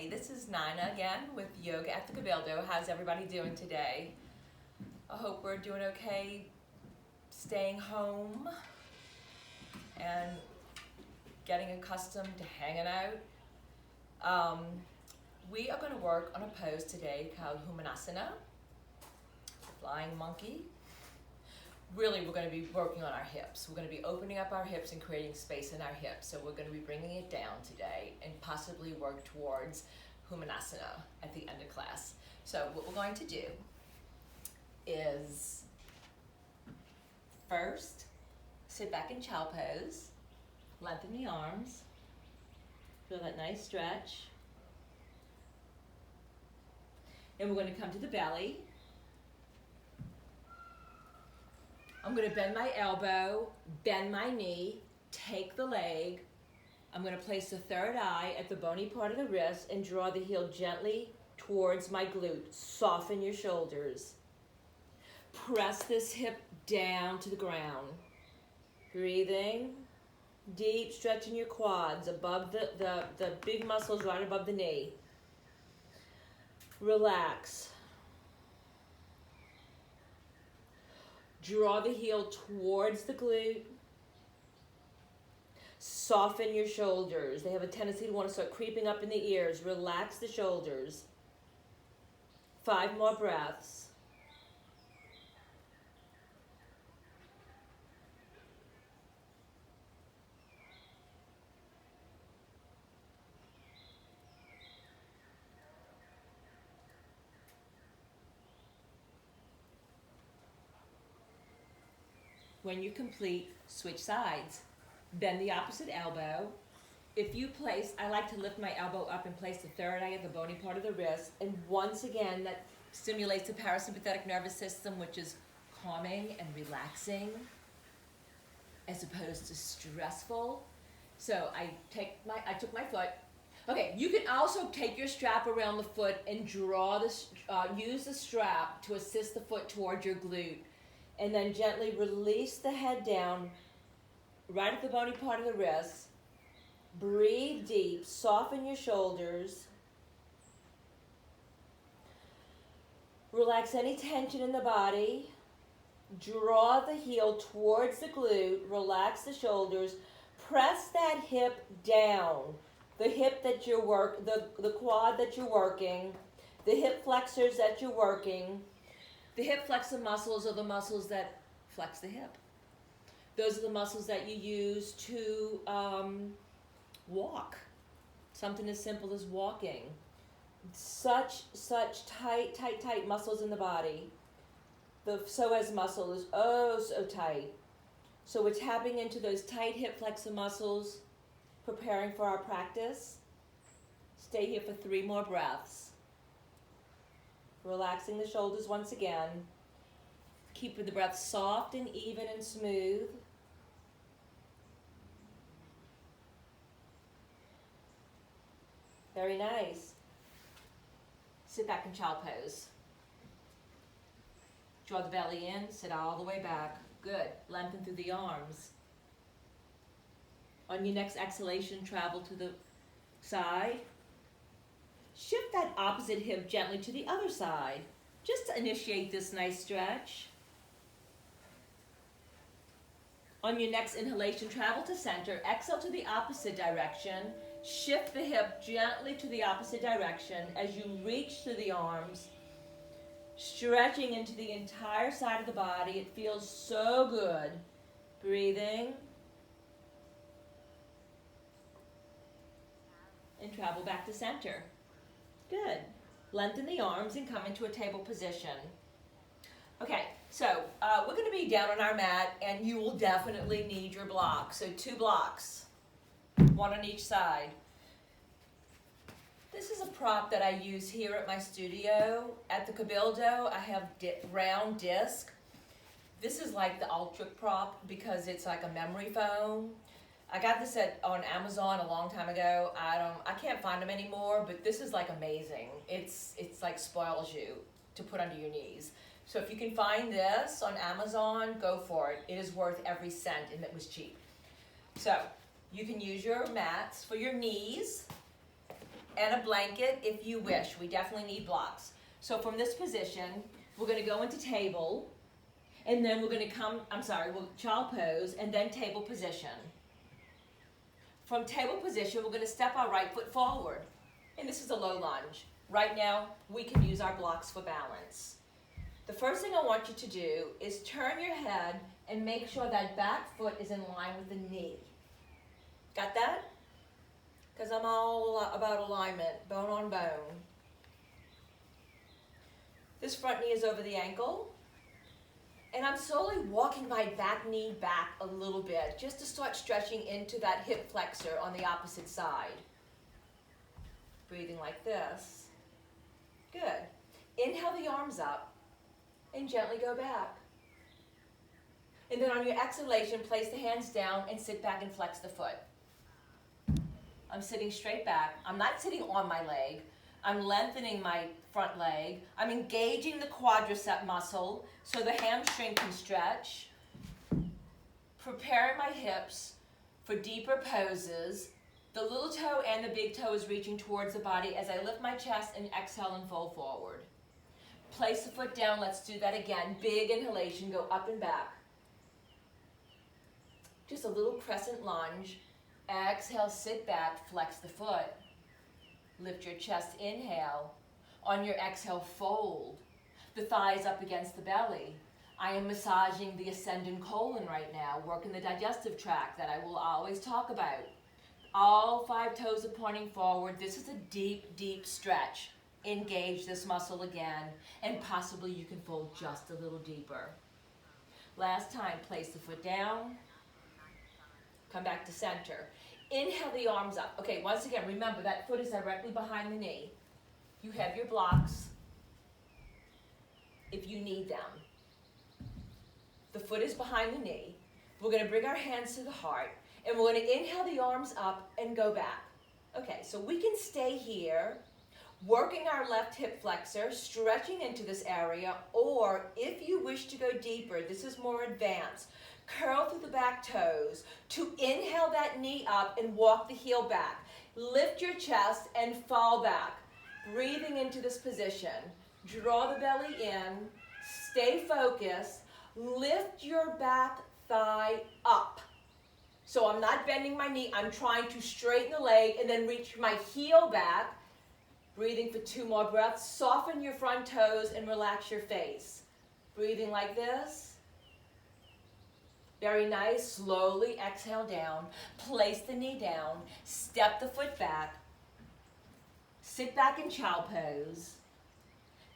Hey, this is Nina again with Yoga at the Cabildo. How's everybody doing today? I hope we're doing okay staying home and getting accustomed to hanging out. We are going to work on a pose today called Hanumanasana, flying monkey. Really, we're going to be working on our hips. We're going to be opening up our hips and creating space in our hips. So we're going to be bringing it down today and possibly work towards Hanumanasana at the end of class. So what we're going to do is first sit back in child pose, lengthen the arms, feel that nice stretch. And we're going to come to the belly. I'm going to bend my elbow, bend my knee, take the leg. I'm going to place the third eye at the bony part of the wrist and draw the heel gently towards my glute. Soften your shoulders. Press this hip down to the ground. Breathing. Deep, stretching your quads above the big muscles right above the knee. Relax. Draw the heel towards the glute. Soften your shoulders. They have a tendency to want to start creeping up in the ears. Relax the shoulders. 5 more breaths. When you complete, switch sides. Bend the opposite elbow. If you place, I like to lift my elbow up and place the third eye at the bony part of the wrist. And once again, that stimulates the parasympathetic nervous system, which is calming and relaxing, as opposed to stressful. So I took my foot. Okay, you can also take your strap around the foot and draw this, use the strap to assist the foot towards your glute. And then gently release the head down right at the bony part of the wrist. Breathe deep, soften your shoulders. Relax any tension in the body. Draw the heel towards the glute, relax the shoulders. Press that hip down. The hip that you're the quad that you're working, the hip flexors that you're working. The hip flexor muscles are the muscles that flex the hip. Those are the muscles that you use to walk. Something as simple as walking. Such tight muscles in the body. The psoas muscle is oh so tight. So we're tapping into those tight hip flexor muscles, preparing for our practice. Stay here for 3 more breaths. Relaxing the shoulders once again. Keeping the breath soft and even and smooth. Very nice. Sit back in child pose. Draw the belly in, sit all the way back. Good. Lengthen through the arms. On your next exhalation, travel to the side. Shift that opposite hip gently to the other side, just to initiate this nice stretch. On your next inhalation, travel to center. Exhale to the opposite direction. Shift the hip gently to the opposite direction as you reach through the arms, stretching into the entire side of the body. It feels so good. Breathing. And travel back to center. Good. Lengthen the arms and come into a table position. Okay, so we're going to be down on our mat, and you will definitely need your blocks. So 2 blocks, 1 on each side. This is a prop that I use here at my studio. At the Cabildo, I have round disc. This is like the ultra prop because it's like a memory foam. I got this on Amazon a long time ago. I can't find them anymore, but this is like amazing. It's like spoils you to put under your knees. So if you can find this on Amazon, go for it. It is worth every cent, and it was cheap. So you can use your mats for your knees. and a blanket if you wish. We definitely need blocks. So from this position, we're going to go into table, and then we're going to we'll child pose, and then table position. From table position, we're going to step our right foot forward, and this is a low lunge. Right now, we can use our blocks for balance. The first thing I want you to do is turn your head and make sure that back foot is in line with the knee. Got that? Because I'm all about alignment, bone on bone. This front knee is over the ankle. And I'm slowly walking my back knee back a little bit, just to start stretching into that hip flexor on the opposite side. Breathing like this. Good. Inhale the arms up and gently go back. And then on your exhalation, place the hands down and sit back and flex the foot. I'm sitting straight back. I'm not sitting on my leg. I'm lengthening my front leg. I'm engaging the quadricep muscle so the hamstring can stretch. Preparing my hips for deeper poses. The little toe and the big toe is reaching towards the body as I lift my chest and exhale and fold forward. Place the foot down. Let's do that again. Big inhalation, go up and back. Just a little crescent lunge. Exhale, sit back, flex the foot. Lift your chest, inhale. On your exhale, fold. The thighs up against the belly. I am massaging the ascending colon right now, working the digestive tract that I will always talk about. All 5 toes are pointing forward. This is a deep, deep stretch. Engage this muscle again, and possibly you can fold just a little deeper. Last time, place the foot down. Come back to center. Inhale the arms up. Okay, once again, remember that foot is directly behind the knee. You have your blocks if you need them. The foot is behind the knee. We're going to bring our hands to the heart, and we're going to inhale the arms up and go back. Okay, so we can stay here, working our left hip flexor, stretching into this area, or if you wish to go deeper, this is more advanced. Curl through the back toes to inhale that knee up and walk the heel back. Lift your chest and fall back. Breathing into this position. Draw the belly in. Stay focused. Lift your back thigh up. So I'm not bending my knee. I'm trying to straighten the leg and then reach my heel back. Breathing for 2 more breaths. Soften your front toes and relax your face. Breathing like this. Very nice. Slowly exhale down. Place the knee down. Step the foot back. Sit back in child pose.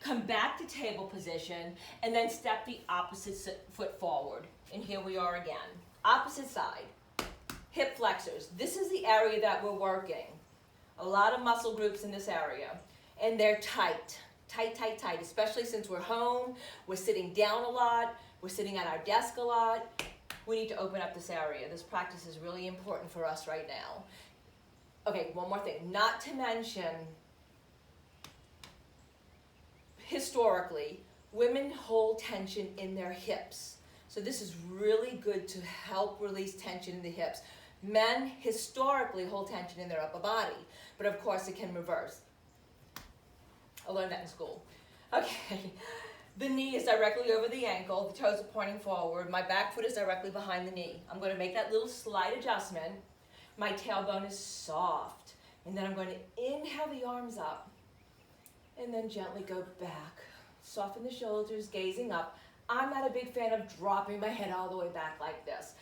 Come back to table position. And then step the opposite foot forward. And here we are again. Opposite side. Hip flexors. This is the area that we're working. A lot of muscle groups in this area. And they're tight. Tight, tight, tight. Especially since we're home. We're sitting down a lot. We're sitting at our desk a lot. We need to open up this area. This practice is really important for us right now. Okay, one more thing. Not to mention, historically, women hold tension in their hips. So this is really good to help release tension in the hips. Men historically hold tension in their upper body, but of course it can reverse. I learned that in school. Okay. The knee is directly over the ankle. The toes are pointing forward. My back foot is directly behind the knee. I'm going to make that little slight adjustment. My tailbone is soft. And then I'm going to inhale the arms up. And then gently go back. Soften the shoulders, gazing up. I'm not a big fan of dropping my head all the way back like this.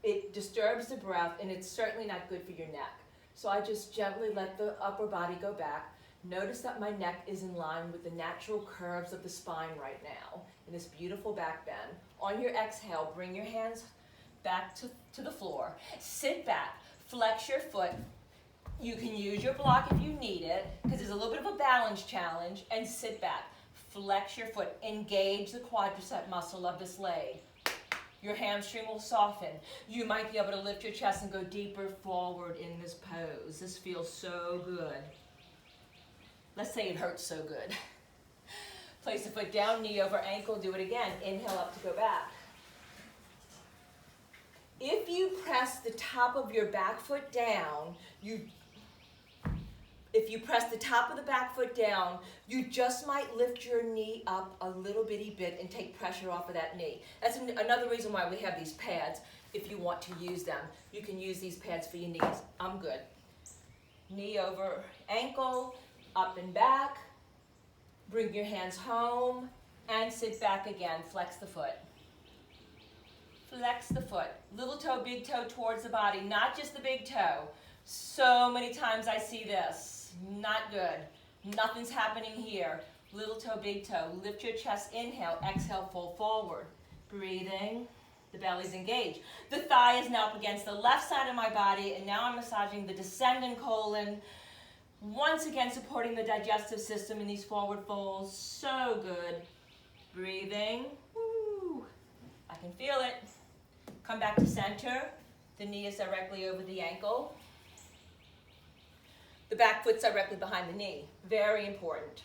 It disturbs the breath, and it's certainly not good for your neck. So I just gently let the upper body go back. Notice that my neck is in line with the natural curves of the spine right now in this beautiful back bend. On your exhale, bring your hands back to the floor. Sit back, flex your foot. You can use your block if you need it because there's a little bit of a balance challenge, and sit back. Flex your foot. Engage the quadricep muscle of this leg. Your hamstring will soften. You might be able to lift your chest and go deeper forward in this pose. This feels so good. Let's say it hurts so good. Place the foot down, knee over ankle, do it again. Inhale up to go back. If you press the top of your back foot down, if If you press the top of the back foot down, you just might lift your knee up a little bitty bit and take pressure off of that knee. That's another reason why we have these pads. If you want to use them, you can use these pads for your knees. I'm good. Knee over ankle, up and back. Bring your hands home and sit back again. Flex the foot. Flex the foot. Little toe, big toe towards the body, not just the big toe. So many times I see this. Not good. Nothing's happening here. Little toe, big toe. Lift your chest, inhale, exhale, fold forward. Breathing. The belly's engaged. The thigh is now up against the left side of my body, and now I'm massaging the descending colon. Once again, supporting the digestive system in these forward folds. So good. Breathing. Woo. I can feel it. Come back to center. The knee is directly over the ankle. The back foot's directly behind the knee. Very important.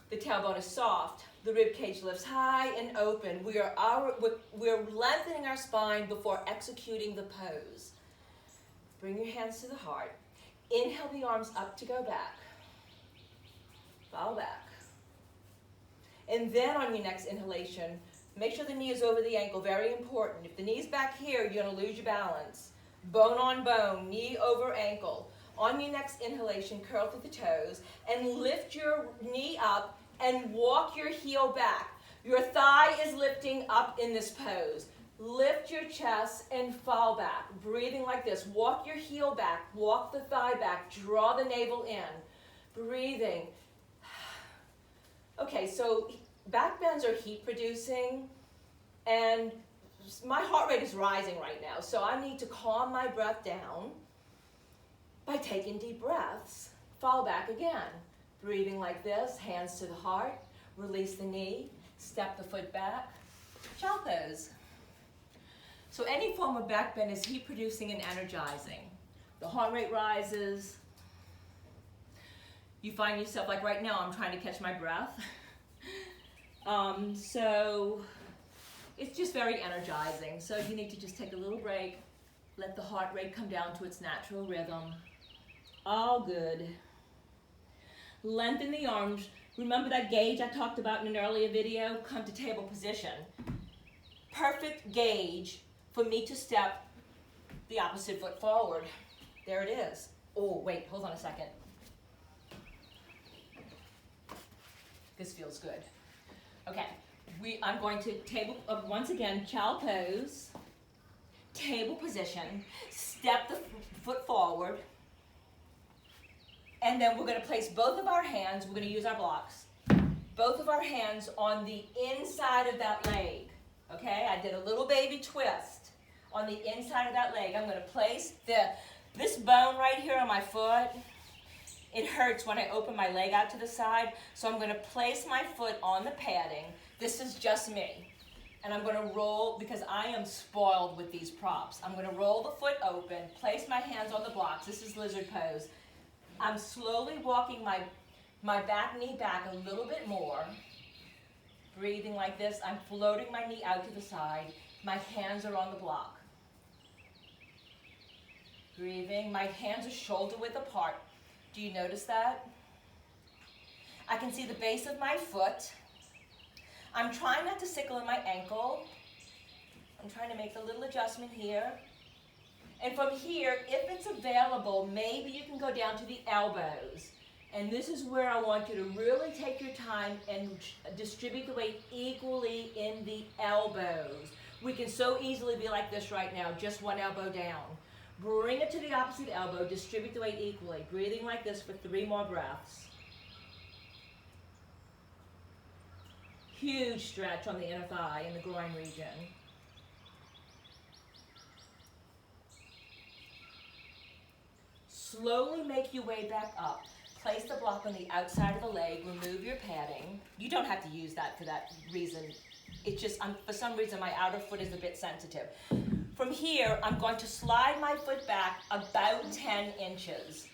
The tailbone is soft. The rib cage lifts high and open. We're lengthening our spine before executing the pose. Bring your hands to the heart. Inhale the arms up to go back. Fall back. And then on your next inhalation, make sure the knee is over the ankle. Very important. If the knee's back here, you're going to lose your balance. Bone on bone, knee over ankle. On your next inhalation, curl through the toes and lift your knee up and walk your heel back. Your thigh is lifting up in this pose. Lift your chest and fall back. Breathing like this. Walk your heel back. Walk the thigh back. Draw the navel in. Breathing. Okay, so back bends are heat producing, and my heart rate is rising right now, so I need to calm my breath down by taking deep breaths. Fall back again. Breathing like this, hands to the heart, release the knee, step the foot back, child pose. So any form of back bend is heat producing and energizing. The heart rate rises. You find yourself, like right now, I'm trying to catch my breath. So it's just very energizing. So you need to just take a little break, let the heart rate come down to its natural rhythm. All good. Lengthen the arms. Remember that gauge I talked about in an earlier video? Come to table position. Perfect gauge for me to step the opposite foot forward. There it is. Oh, wait, hold on a second. This feels good. Okay, I'm going to table, once again, child pose, table position, step the foot forward, and then we're going to place both of our hands, we're going to use our blocks, both of our hands on the inside of that leg. Okay, I did a little baby twist on the inside of that leg. I'm going to place this bone right here on my foot. It hurts when I open my leg out to the side, so I'm going to place my foot on the padding. This is just me. And I'm going to roll, because I am spoiled with these props. I'm going to roll the foot open, place my hands on the blocks. This is lizard pose. I'm slowly walking my back knee back a little bit more. Breathing like this. I'm floating my knee out to the side. My hands are on the block. Breathing. My hands are shoulder width apart. Do you notice that? I can see the base of my foot. I'm trying not to sickle in my ankle. I'm trying to make a little adjustment here. And from here, if it's available, maybe you can go down to the elbows. And this is where I want you to really take your time and distribute the weight equally in the elbows. We can so easily be like this right now, just one elbow down. Bring it to the opposite elbow, distribute the weight equally. Breathing like this for 3 more breaths. Huge stretch on the inner thigh in the groin region. Slowly make your way back up. Place the block on the outside of the leg, remove your padding. You don't have to use that for that reason. It's just, for some reason, my outer foot is a bit sensitive. From here, I'm going to slide my foot back about 10 inches.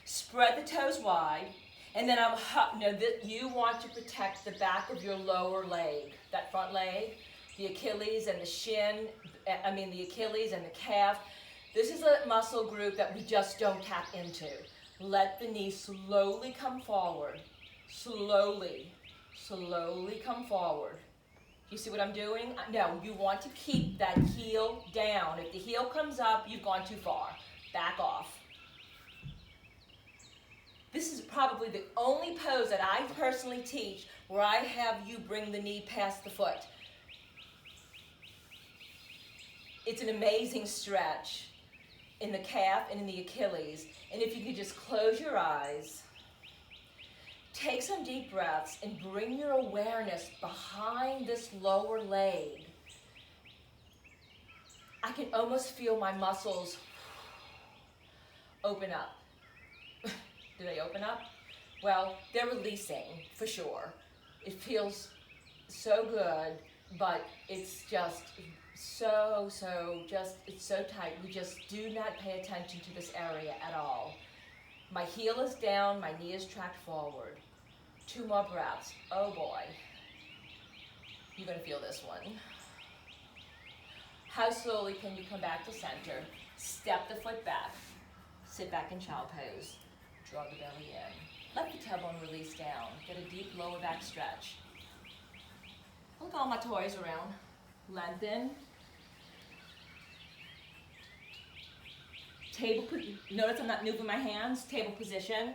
Spread the toes wide, and then you want to protect the back of your lower leg, that front leg, the Achilles and the shin, the Achilles and the calf. This is a muscle group that we just don't tap into. Let the knee slowly come forward. Slowly, slowly come forward. You see what I'm doing? No, you want to keep that heel down. If the heel comes up, you've gone too far. Back off. This is probably the only pose that I personally teach where I have you bring the knee past the foot. It's an amazing stretch in the calf and in the Achilles. And if you could just close your eyes, take some deep breaths and bring your awareness behind this lower leg. I can almost feel my muscles open up. Do they open up? Well, they're releasing for sure. It feels so good, but it's just it's so tight. We just do not pay attention to this area at all. My heel is down, my knee is tracked forward. 2 more breaths. Oh boy. You're gonna feel this one. How slowly can you come back to center? Step the foot back. Sit back in child pose. Draw the belly in. Let the tailbone release down. Get a deep lower back stretch. Look at all my toys around. Lengthen. Notice I'm not moving my hands. Table position.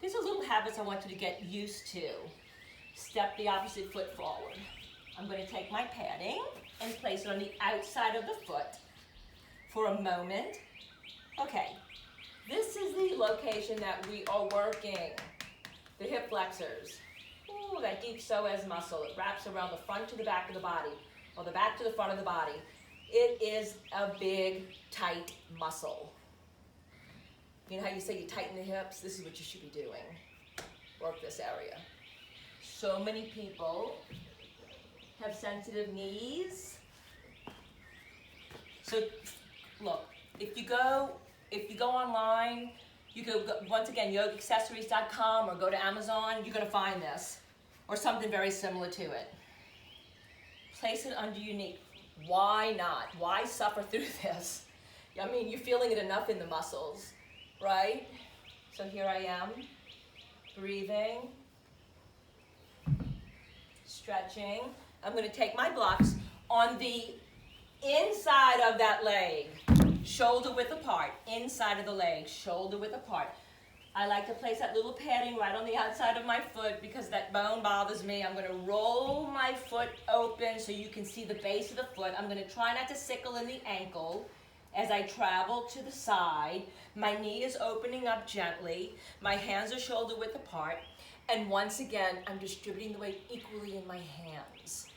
These are little habits I want you to get used to. Step the opposite foot forward. I'm going to take my padding and place it on the outside of the foot for a moment. Okay. This is the location that we are working, the hip flexors. Ooh, that deep psoas muscle. It wraps around the front to the back of the body, or the back to the front of the body. It is a big, tight muscle. You know how you say you tighten the hips? This is what you should be doing. Work this area. So many people have sensitive knees. So, look, if you go online, you go once again, yogaccessories.com, or go to Amazon, you're going to find this, or something very similar to it. Place it under your knee. Why not? Why suffer through this? I mean, you're feeling it enough in the muscles, right? So here I am, breathing, stretching. I'm going to take my blocks on the inside of that leg. Shoulder width apart, inside of the leg, shoulder width apart. I like to place that little padding right on the outside of my foot because that bone bothers me. I'm going to roll my foot open so you can see the base of the foot. I'm going to try not to sickle in the ankle as I travel to the side. My knee is opening up gently. My hands are shoulder width apart. And once again, I'm distributing the weight equally in my hands.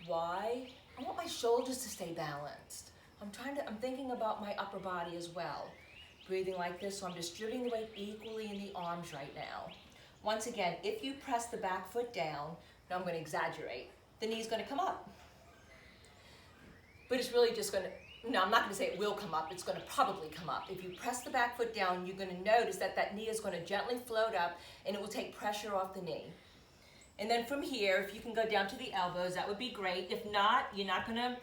Why? I want my shoulders to stay balanced. I'm thinking about my upper body as well. Breathing like this, so I'm distributing the weight equally in the arms right now. Once again, if you press the back foot down, now I'm going to exaggerate, the knee's going to come up. But it's really just going to, no, I'm not going to say it will come up, it's going to probably come up. If you press the back foot down, you're going to notice that that knee is going to gently float up and it will take pressure off the knee. And then from here, if you can go down to the elbows, that would be great. If not, you're not going to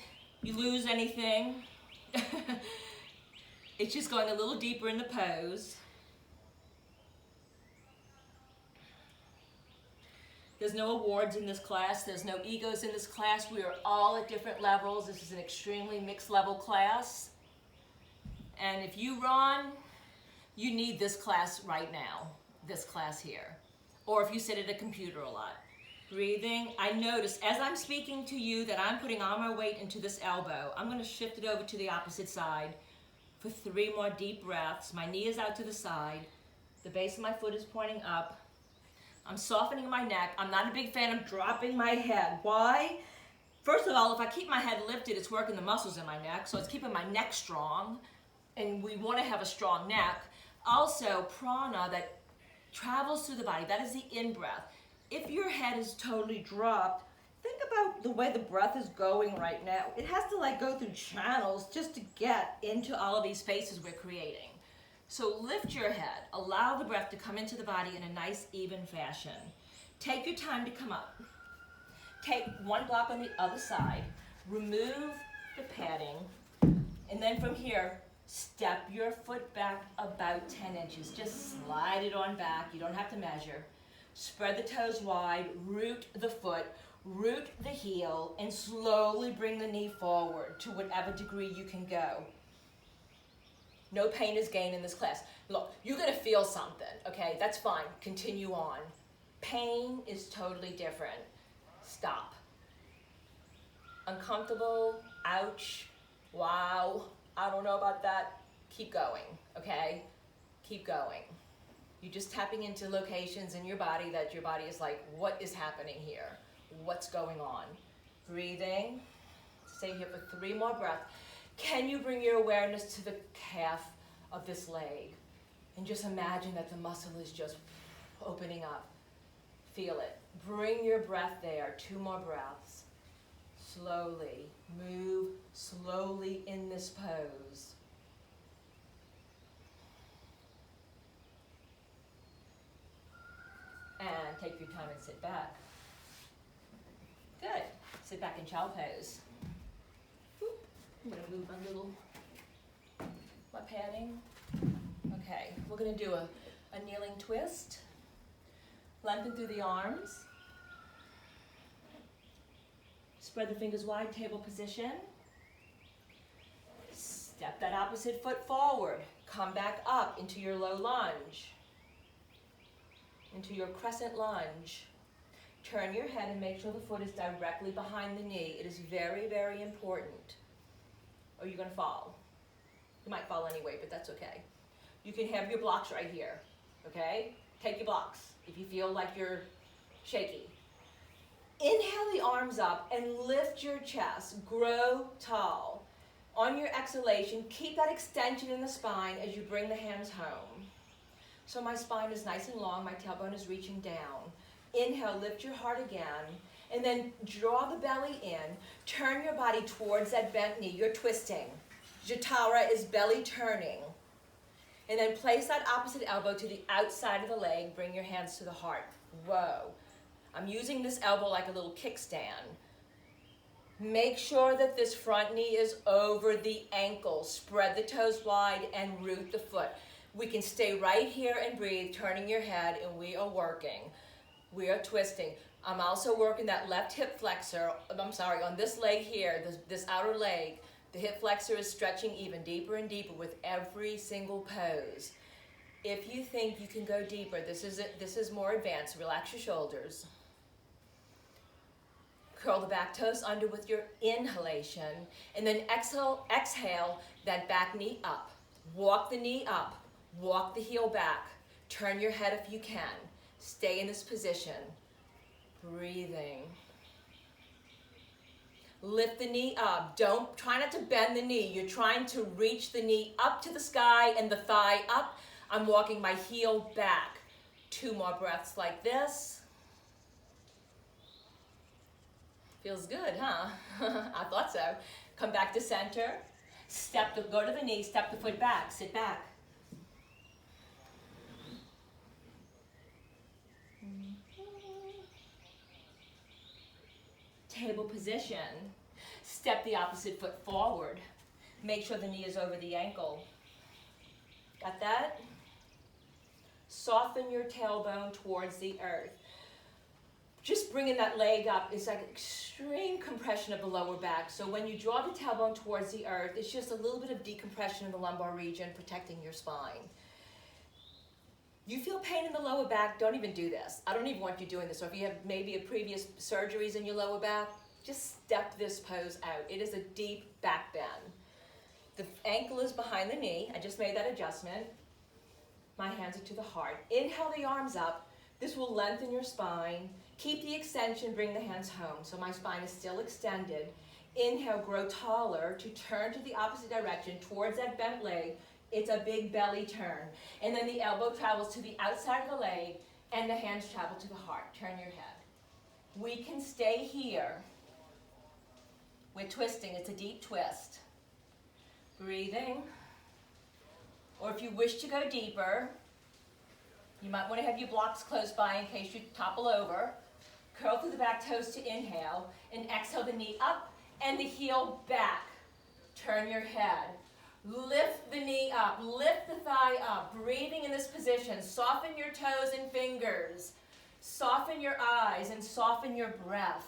lose anything. It's just going a little deeper in the pose. There's no awards in this class. There's no egos in this class. We are all at different levels. This is an extremely mixed level class. And if you run, you need this class right now, this class here. Or if you sit at a computer a lot. Breathing. I notice as I'm speaking to you that I'm putting all my weight into this elbow. I'm going to shift it over to the opposite side for 3 more deep breaths. My knee is out to the side. The base of my foot is pointing up. I'm softening my neck. I'm not a big fan of dropping my head. Why? First of all, if I keep my head lifted, it's working the muscles in my neck, so it's keeping my neck strong, and we want to have a strong neck. Also, prana that travels through the body, that is the in-breath. If your head is totally dropped, think about the way the breath is going right now. It has to go through channels just to get into all of these spaces we're creating. So lift your head. Allow the breath to come into the body in a nice, even fashion. Take your time to come up. Take 1 block on the other side. Remove the padding. And then from here, Step your foot back about 10 inches. Just slide it on back. You don't have to measure. Spread the toes wide, root the foot, root the heel, and slowly bring the knee forward to whatever degree you can go. No pain is gained in this class. Look, you're gonna feel something, okay? That's fine, continue on. Pain is totally different. Stop. Uncomfortable, ouch, wow, I don't know about that. Keep going, okay? Keep going. You're just tapping into locations in your body that your body is like, what is happening here? What's going on? Breathing. Stay here for 3 more breaths. Can you bring your awareness to the calf of this leg? And just imagine that the muscle is just opening up. Feel it. Bring your breath there. 2 more breaths. Slowly. Move slowly in this pose. And take your time and sit back. Good. Sit back in child pose. I'm going to move my padding. Okay, we're going to do a kneeling twist. Lengthen through the arms. Spread the fingers wide, table position. Step that opposite foot forward. Come back up into your low lunge. Into your crescent lunge. Turn your head and make sure the foot is directly behind the knee. It is very, very important. Or you're going to fall. You might fall anyway, but that's okay. You can have your blocks right here, okay? Take your blocks if you feel like you're shaky. Inhale the arms up and lift your chest. Grow tall. On your exhalation, keep that extension in the spine as you bring the hands home. So my spine is nice and long, my tailbone is reaching down. Inhale, lift your heart again, and then draw the belly in. Turn your body towards that bent knee. You're twisting. Jatara is belly turning. And then place that opposite elbow to the outside of the leg. Bring your hands to the heart. Whoa. I'm using this elbow like a little kickstand. Make sure that this front knee is over the ankle. Spread the toes wide and root the foot. We can stay right here and breathe, turning your head, and we are working. We are twisting. I'm also working that left hip flexor. On this leg here, this outer leg, the hip flexor is stretching even deeper and deeper with every single pose. If you think you can go deeper, this is more advanced. Relax your shoulders. Curl the back toes under with your inhalation, and then exhale that back knee up. Walk the knee up. Walk the heel back. Turn your head if you can. Stay in this position. Breathing. Lift the knee up. Try not to bend the knee. You're trying to reach the knee up to the sky and the thigh up. I'm walking my heel back. 2 more breaths like this. Feels good, huh? I thought so. Come back to center. Go to the knee, step the foot back, sit back. Table position. Step the opposite foot forward. Make sure the knee is over the ankle. Got that? Soften your tailbone towards the earth. Just bringing that leg up is like extreme compression of the lower back. So when you draw the tailbone towards the earth, it's just a little bit of decompression in the lumbar region, protecting your spine. You feel pain in the lower back, don't even do this. I don't even want you doing this. So if you have maybe a previous surgeries in your lower back, just step this pose out. It is a deep back bend. The ankle is behind the knee. I just made that adjustment. My hands are to the heart. Inhale the arms up. This will lengthen your spine. Keep the extension, bring the hands home. So my spine is still extended. Inhale, grow taller to turn to the opposite direction towards that bent leg. It's a big belly turn. And then the elbow travels to the outside of the leg and the hands travel to the heart. Turn your head. We can stay here. We're twisting. It's a deep twist. Breathing. Or if you wish to go deeper, you might want to have your blocks close by in case you topple over. Curl through the back toes to inhale and exhale the knee up and the heel back. Turn your head. Lift the knee up, lift the thigh up, breathing in this position. Soften your toes and fingers. Soften your eyes and soften your breath.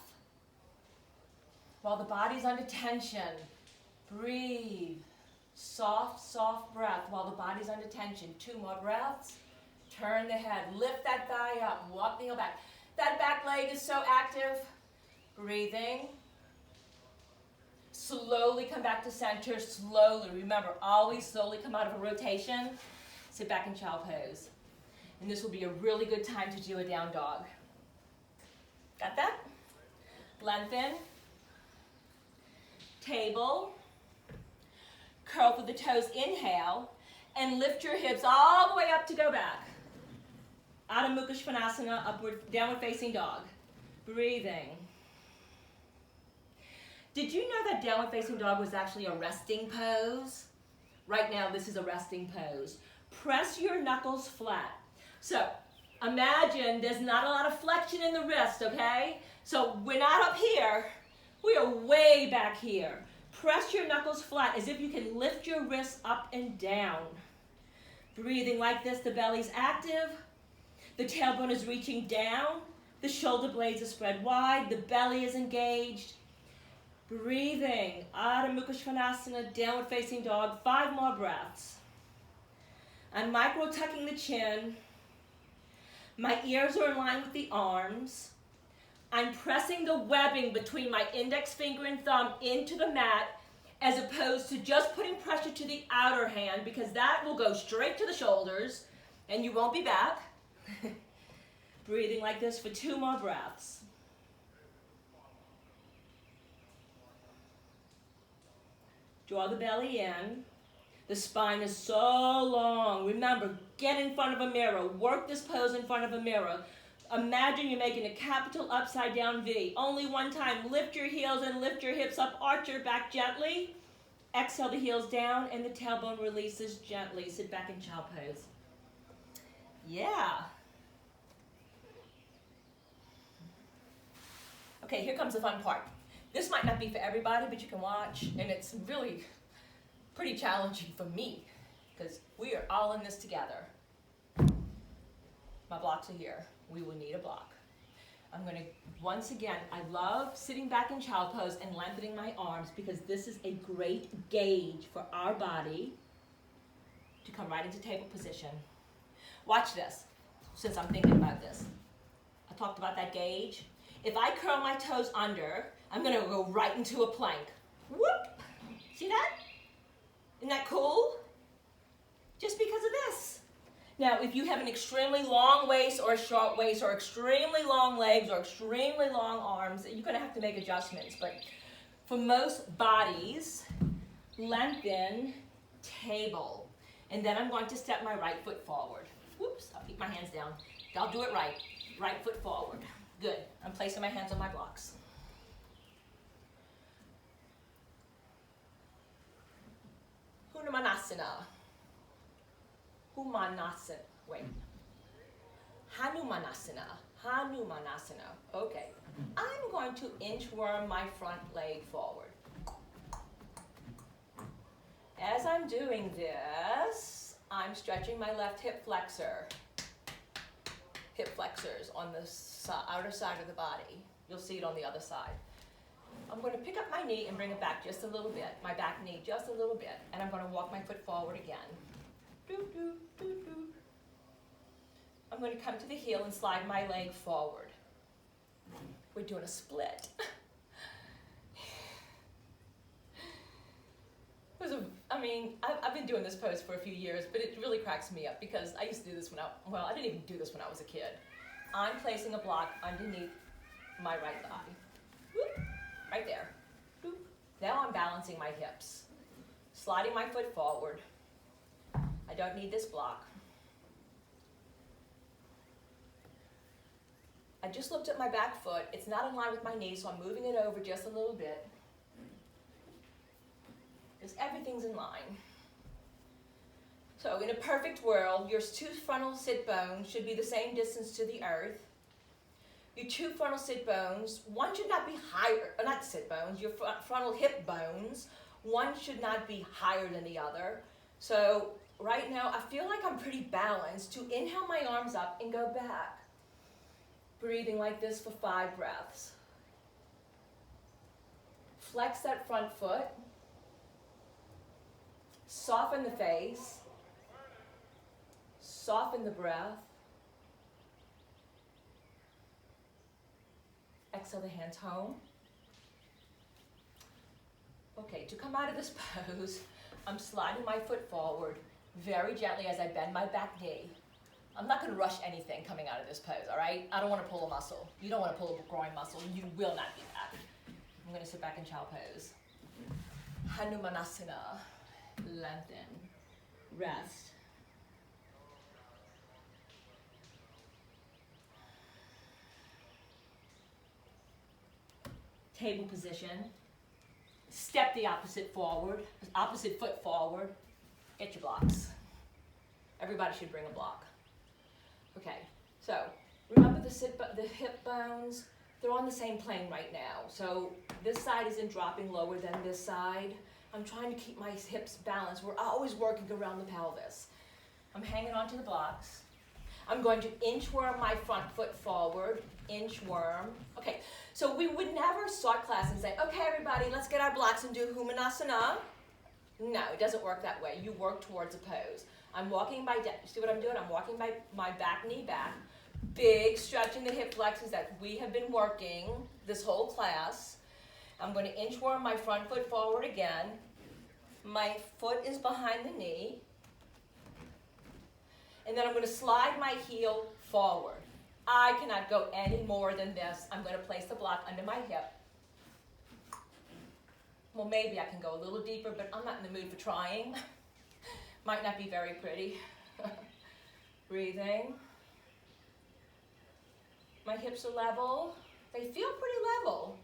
While the body's under tension, breathe. Soft, soft breath while the body's under tension. 2 more breaths. Turn the head, lift that thigh up, walk the heel back. That back leg is so active. Breathing. Slowly come back to center, slowly. Remember, always slowly come out of a rotation. Sit back in child pose. And this will be a really good time to do a down dog. Got that? Lengthen. Table. Curl through the toes, inhale, and lift your hips all the way up to go back. Adho Mukha Svanasana, upward, downward facing dog. Breathing. Did you know that downward facing dog was actually a resting pose? Right now, this is a resting pose. Press your knuckles flat. So, imagine there's not a lot of flexion in the wrist, okay? So, we're not up here. We are way back here. Press your knuckles flat as if you can lift your wrists up and down. Breathing like this, the belly's active. The tailbone is reaching down. The shoulder blades are spread wide. The belly is engaged. Breathing. Adho Mukha Svanasana, downward facing dog. 5 more breaths. I'm micro tucking the chin. My ears are in line with the arms. I'm pressing the webbing between my index finger and thumb into the mat as opposed to just putting pressure to the outer hand because that will go straight to the shoulders and you won't be back. Breathing like this for 2 more breaths. Draw the belly in. The spine is so long. Remember, get in front of a mirror. Work this pose in front of a mirror. Imagine you're making a capital upside down V. Only one time. Lift your heels and lift your hips up. Arch your back gently. Exhale the heels down and the tailbone releases gently. Sit back in child pose. Yeah. Okay, here comes the fun part. This might not be for everybody, but you can watch, and it's really pretty challenging for me because we are all in this together. My blocks are here. We will need a block. I'm going to, once again, I love sitting back in child pose and lengthening my arms because this is a great gauge for our body to come right into table position. Watch this, since I'm thinking about this. I talked about that gauge. If I curl my toes under, I'm going to go right into a plank. Whoop! See that? Isn't that cool? Just because of this. Now, if you have an extremely long waist or a short waist or extremely long legs or extremely long arms, you're going to have to make adjustments. But for most bodies, lengthen, table. And then I'm going to step my right foot forward. Whoops, I'll keep my hands down. I'll do it right. Right foot forward. Good. I'm placing my hands on my blocks. Hanumanasana. Hanumanasana. Wait. Hanumanasana. Hanumanasana. Okay. I'm going to inchworm my front leg forward. As I'm doing this, I'm stretching my left hip flexor. Hip flexors on the outer side of the body. You'll see it on the other side. I'm going to pick up my knee and bring it back just a little bit, my back knee just a little bit, and I'm going to walk my foot forward again. Doo, doo, doo, doo. I'm going to come to the heel and slide my leg forward. We're doing a split. I've been doing this pose for a few years, but it really cracks me up because I used to do this I didn't even do this when I was a kid. I'm placing a block underneath my right thigh. Whoop, right there. Whoop. Now I'm balancing my hips. Sliding my foot forward. I don't need this block. I just looked at my back foot. It's not in line with my knee, so I'm moving it over just a little bit. Because everything's in line. So in a perfect world, your 2 frontal sit bones should be the same distance to the earth. Your 2 frontal sit bones, one should not be higher, not sit bones, your frontal hip bones, One should not be higher than the other. So right now, I feel like I'm pretty balanced. To inhale my arms up and go back. Breathing like this for 5 breaths. Flex that front foot. Soften the face. Soften the breath. Exhale the hands home. Okay, to come out of this pose, I'm sliding my foot forward very gently as I bend my back knee. I'm not going to rush anything coming out of this pose, all right? I don't want to pull a muscle. You don't want to pull a groin muscle. You will not do that. I'm going to sit back in child pose. Hanumanasana. Lengthen. Rest. Table position. Step the opposite foot forward. Get your blocks. Everybody should bring a block. Okay, so remember the hip bones, they're on the same plane right now. So this side isn't dropping lower than this side. I'm trying to keep my hips balanced. We're always working around the pelvis. I'm hanging onto the blocks. I'm going to inchworm my front foot forward, inchworm. Okay, so we would never start class and say, okay, everybody, let's get our blocks and do Hanumanasana. No, it doesn't work that way. You work towards a pose. I'm walking see what I'm doing? I'm walking my back knee back, big stretching the hip flexors that we have been working this whole class. I'm going to inchworm my front foot forward again. My foot is behind the knee. And then I'm going to slide my heel forward. I cannot go any more than this. I'm going to place the block under my hip. Well, maybe I can go a little deeper, but I'm not in the mood for trying. Might not be very pretty. Breathing. My hips are level. They feel pretty level.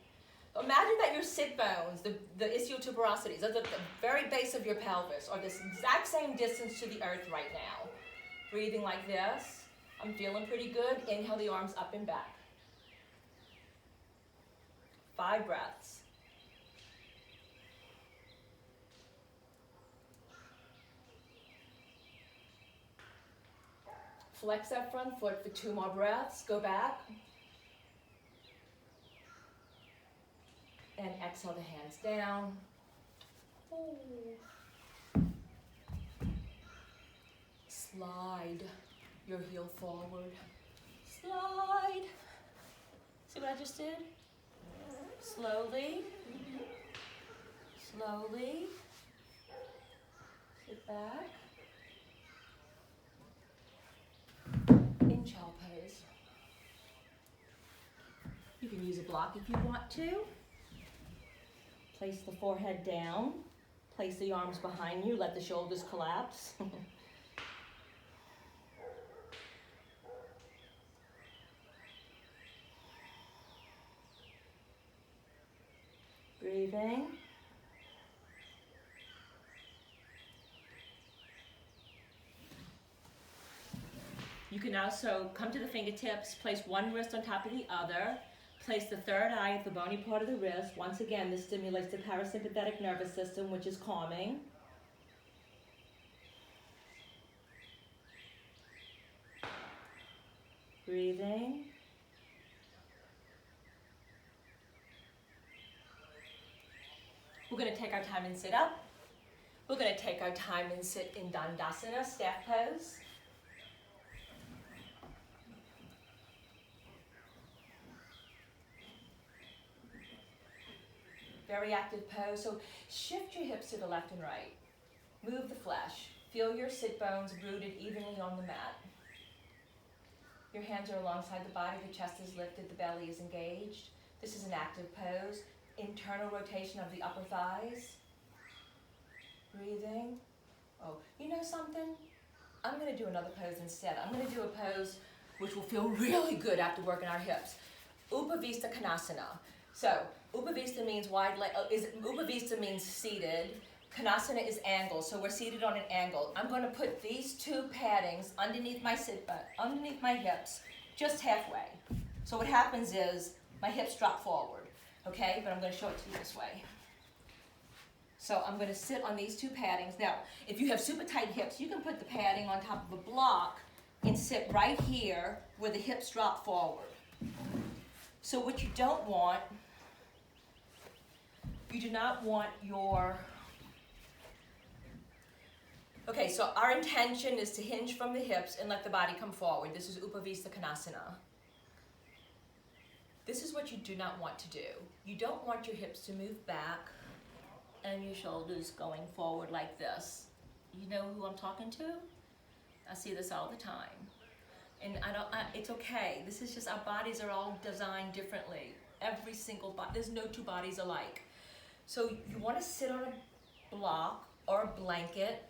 Imagine that your sit bones, the ischial-tuberosities, at the very base of your pelvis, are this exact same distance to the earth right now. Breathing like this. I'm feeling pretty good. Inhale the arms up and back. 5 breaths. Flex that front foot for 2 more breaths. Go back. And exhale the hands down. Ooh. Slide your heel forward. Slide. See what I just did? Slowly. Slowly. Sit back. In child pose. You can use a block if you want to. Place the forehead down. Place the arms behind you. Let the shoulders collapse. Breathing. You can also come to the fingertips, place one wrist on top of the other, place the third eye at the bony part of the wrist. Once again, this stimulates the parasympathetic nervous system, which is calming. Breathing. We're going to take our time and sit up. We're going to take our time and sit in Dandasana, staff pose. Very active pose. So shift your hips to the left and right. Move the flesh. Feel your sit bones rooted evenly on the mat. Your hands are alongside the body. The chest is lifted. The belly is engaged. This is an active pose. Internal rotation of the upper thighs. Breathing. Oh, you know something? I'm going to do another pose instead. I'm going to do a pose which will feel really good after working our hips. Upavista Konasana. So, Upavista means Upavista means seated. Konasana is angle, so we're seated on an angle. I'm going to put these 2 paddings underneath my underneath my hips, just halfway. So what happens is my hips drop forward, okay? But I'm going to show it to you this way. So I'm going to sit on these two paddings. Now, if you have super tight hips, you can put the padding on top of a block and sit right here where the hips drop forward. So what you don't want, you do not want your, okay, so our intention is to hinge from the hips and let the body come forward. This is Upavista Konasana. This is what you do not want to do. You don't want your hips to move back and your shoulders going forward like this. You know who I'm talking to? I see this all the time. And it's okay. This is just, our bodies are all designed differently. Every single body, there's no two bodies alike. So you want to sit on a block or a blanket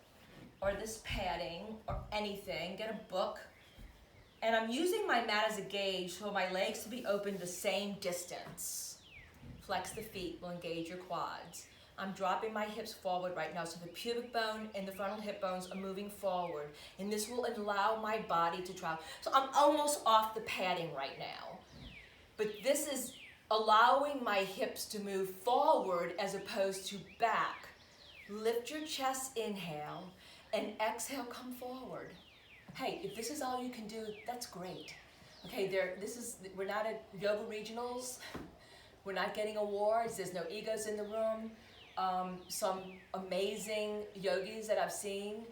or this padding or anything, get a book. And I'm using my mat as a gauge for my legs to be open the same distance. Flex the feet will engage your quads. I'm dropping my hips forward right now, so the pubic bone and the frontal hip bones are moving forward, and this will allow my body to travel. So I'm almost off the padding right now, but this is allowing my hips to move forward as opposed to back. Lift your chest, inhale, and exhale, come forward. Hey, if this is all you can do, that's great. Okay, we're not at yoga regionals. We're not getting awards. There's no egos in the room. Some amazing yogis that I've seen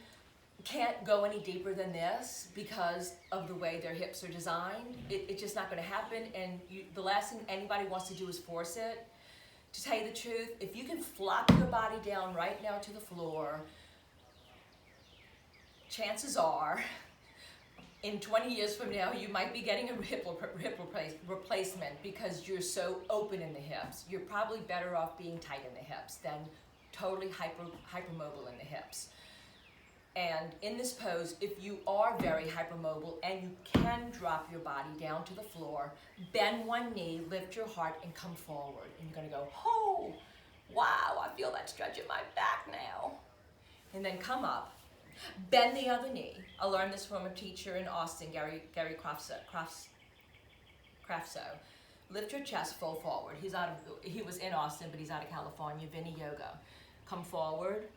can't go any deeper than this because of the way their hips are designed. It's just not going to happen, and the last thing anybody wants to do is force it. To tell you the truth, if you can flop your body down right now to the floor, chances are in 20 years from now, you might be getting a hip replacement because you're so open in the hips. You're probably better off being tight in the hips than totally hypermobile in the hips. And in this pose, if you are very hypermobile and you can drop your body down to the floor, bend one knee, lift your heart, and come forward. And you're going to go, oh, wow, I feel that stretch in my back now. And then come up. Bend the other knee. I learned this from a teacher in Austin, Gary Crafso. Lift your chest, full forward. He was in Austin, but he's out of California. Vinny Yoga. Come forward.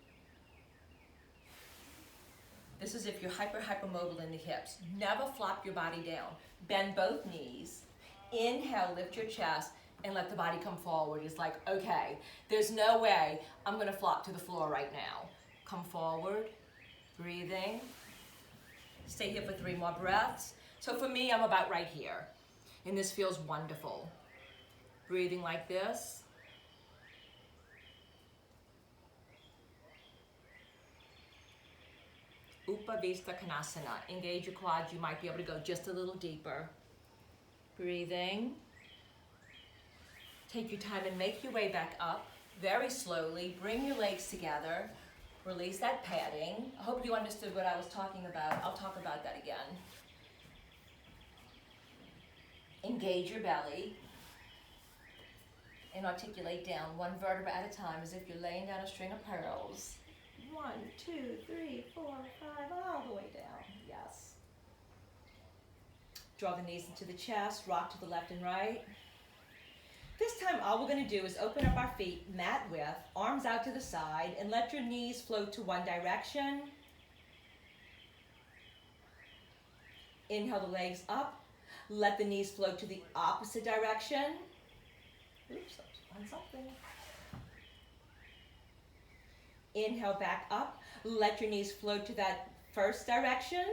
This is if you're hypermobile in the hips. Never flop your body down. Bend both knees. Inhale, lift your chest, and let the body come forward. It's like, okay, there's no way I'm going to flop to the floor right now. Come forward. Breathing. Stay here for 3 more breaths. So for me, I'm about right here. And this feels wonderful. Breathing like this. Upavista Konasana. Engage your quads. You might be able to go just a little deeper. Breathing. Take your time and make your way back up very slowly. Bring your legs together. Release that padding. I hope you understood what I was talking about. I'll talk about that again. Engage your belly and articulate down 1 vertebra at a time as if you're laying down a string of pearls. 1, 2, 3, 4, 5, all the way down. Yes. Draw the knees into the chest, rock to the left and right. This time, all we're going to do is open up our feet, mat width, arms out to the side, and let your knees float to one direction. Inhale the legs up. Let the knees float to the opposite direction. Oops, I just found something. Inhale back up. Let your knees float to that first direction.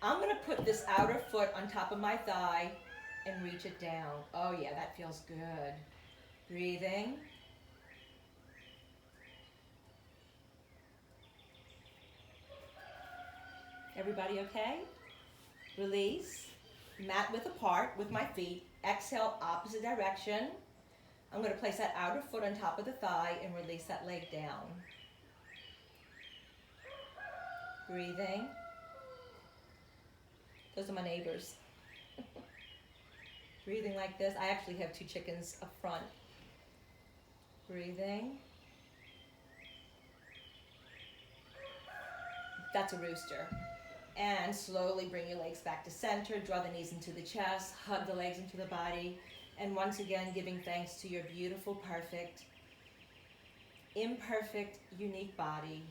I'm going to put this outer foot on top of my thigh and reach it down. Oh yeah, that feels good. Breathing. Everybody okay? Release. Mat width apart with my feet. Exhale, opposite direction. I'm going to place that outer foot on top of the thigh and release that leg down. Breathing. Those are my neighbors. Breathing like this. I actually have 2 chickens up front. Breathing. That's a rooster. And slowly bring your legs back to center. Draw the knees into the chest. Hug the legs into the body. And once again, giving thanks to your beautiful, perfect, imperfect, unique body.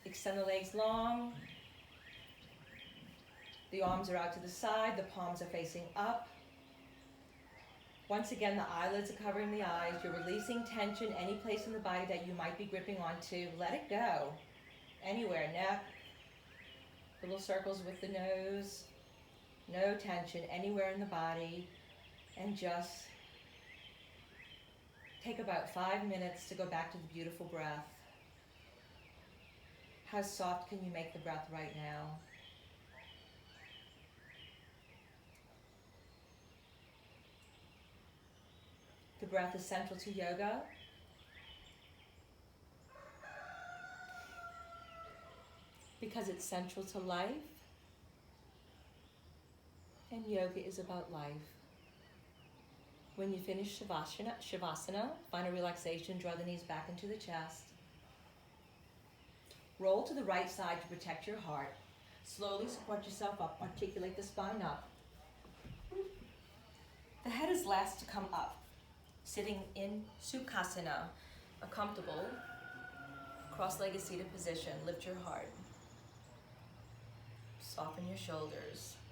Extend the legs long. The arms are out to the side, the palms are facing up. Once again, the eyelids are covering the eyes. You're releasing tension any place in the body that you might be gripping onto. Let it go. Anywhere, neck, little circles with the nose. No tension anywhere in the body. And just take about 5 minutes to go back to the beautiful breath. How soft can you make the breath right now? The breath is central to yoga. Because it's central to life. And yoga is about life. When you finish Shavasana, find a relaxation, draw the knees back into the chest. Roll to the right side to protect your heart. Slowly support yourself up, articulate the spine up. The head is last to come up. Sitting in Sukhasana, a comfortable cross-legged seated position. Lift your heart. Soften your shoulders.